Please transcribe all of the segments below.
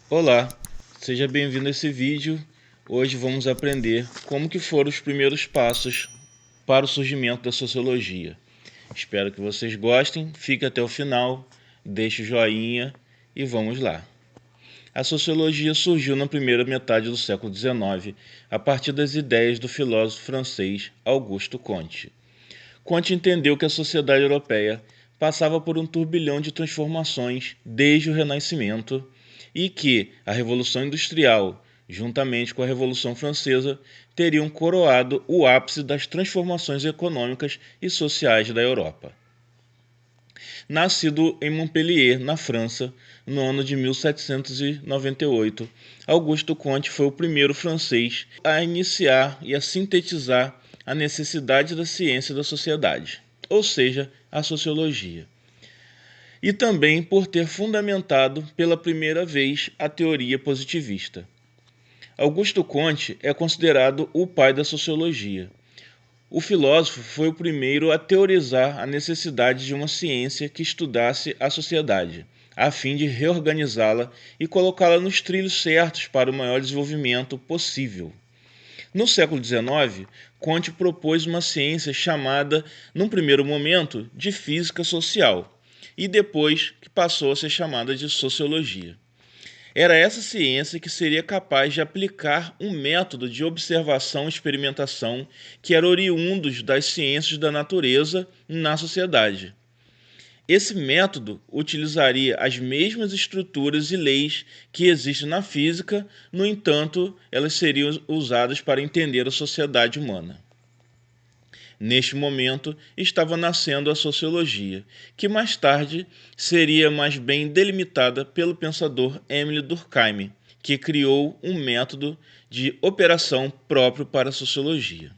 Olá, seja bem-vindo a esse vídeo. Hoje vamos aprender como que foram os primeiros passos para o surgimento da sociologia. Espero que vocês gostem, fique até o final, deixe o joinha e vamos lá. A sociologia surgiu na primeira metade do século XIX, a partir das ideias do filósofo francês Auguste Comte. Comte entendeu que a sociedade europeia passava por um turbilhão de transformações desde o Renascimento e que a Revolução Industrial, juntamente com a Revolução Francesa, teriam coroado o ápice das transformações econômicas e sociais da Europa. Nascido em Montpellier, na França, no ano de 1798, Auguste Comte foi o primeiro francês a iniciar e a sintetizar a necessidade da ciência da sociedade, ou seja, a sociologia. E também por ter fundamentado pela primeira vez a teoria positivista. Auguste Comte é considerado o pai da sociologia. O filósofo foi o primeiro a teorizar a necessidade de uma ciência que estudasse a sociedade, a fim de reorganizá-la e colocá-la nos trilhos certos para o maior desenvolvimento possível. No século XIX, Comte propôs uma ciência chamada, num primeiro momento, de física social, e depois que passou a ser chamada de sociologia. Era essa ciência que seria capaz de aplicar um método de observação e experimentação que era oriundo das ciências da natureza na sociedade. Esse método utilizaria as mesmas estruturas e leis que existem na física, no entanto, elas seriam usadas para entender a sociedade humana. Neste momento, estava nascendo a sociologia, que mais tarde seria mais bem delimitada pelo pensador Émile Durkheim, que criou um método de operação próprio para a sociologia.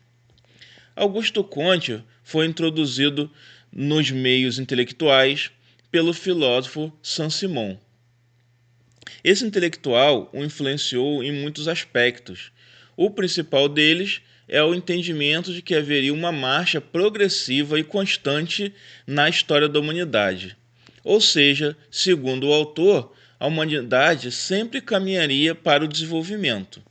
Auguste Comte foi introduzido nos meios intelectuais pelo filósofo Saint-Simon. Esse intelectual o influenciou em muitos aspectos. O principal deles é o entendimento de que haveria uma marcha progressiva e constante na história da humanidade. Ou seja, segundo o autor, a humanidade sempre caminharia para o desenvolvimento.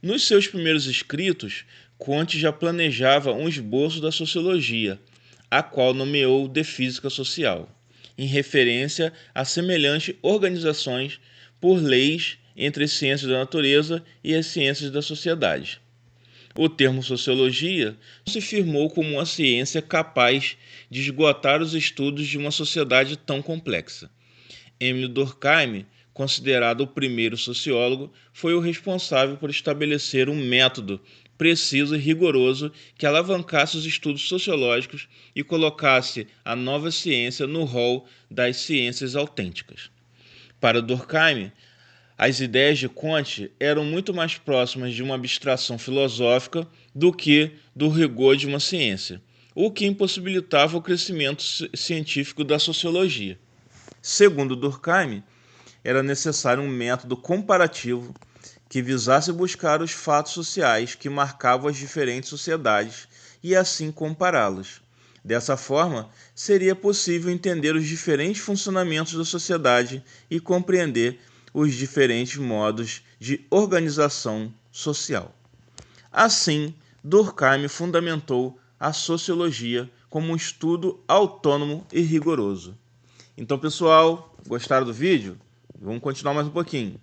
Nos seus primeiros escritos, Comte já planejava um esboço da sociologia, a qual nomeou de física social, em referência a semelhantes organizações por leis entre as ciências da natureza e as ciências da sociedade. O termo sociologia se firmou como uma ciência capaz de esgotar os estudos de uma sociedade tão complexa. Émile Durkheim, considerado o primeiro sociólogo, foi o responsável por estabelecer um método preciso e rigoroso que alavancasse os estudos sociológicos e colocasse a nova ciência no rol das ciências autênticas. Para Durkheim, as ideias de Comte eram muito mais próximas de uma abstração filosófica do que do rigor de uma ciência, o que impossibilitava o crescimento científico da sociologia. Segundo Durkheim, era necessário um método comparativo que visasse buscar os fatos sociais que marcavam as diferentes sociedades e assim compará-los. Dessa forma, seria possível entender os diferentes funcionamentos da sociedade e compreender os diferentes modos de organização social. Assim, Durkheim fundamentou a sociologia como um estudo autônomo e rigoroso. Então, pessoal, gostaram do vídeo? Vamos continuar mais um pouquinho.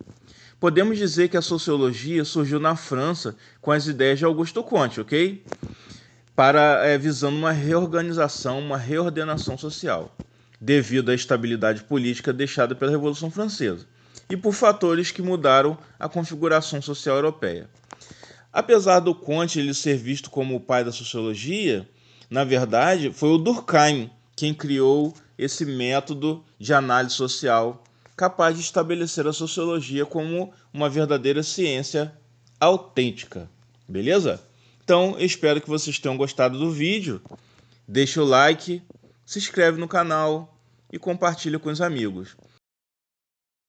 Podemos dizer que a sociologia surgiu na França com as ideias de Auguste Comte, ok? Visando uma reorganização, uma reordenação social, devido à estabilidade política deixada pela Revolução Francesa e por fatores que mudaram a configuração social europeia. Apesar do Comte ele ser visto como o pai da sociologia, na verdade foi o Durkheim quem criou esse método de análise social capaz de estabelecer a sociologia como uma verdadeira ciência autêntica. Beleza? Então, eu espero que vocês tenham gostado do vídeo. Deixa o like, se inscreve no canal e compartilha com os amigos.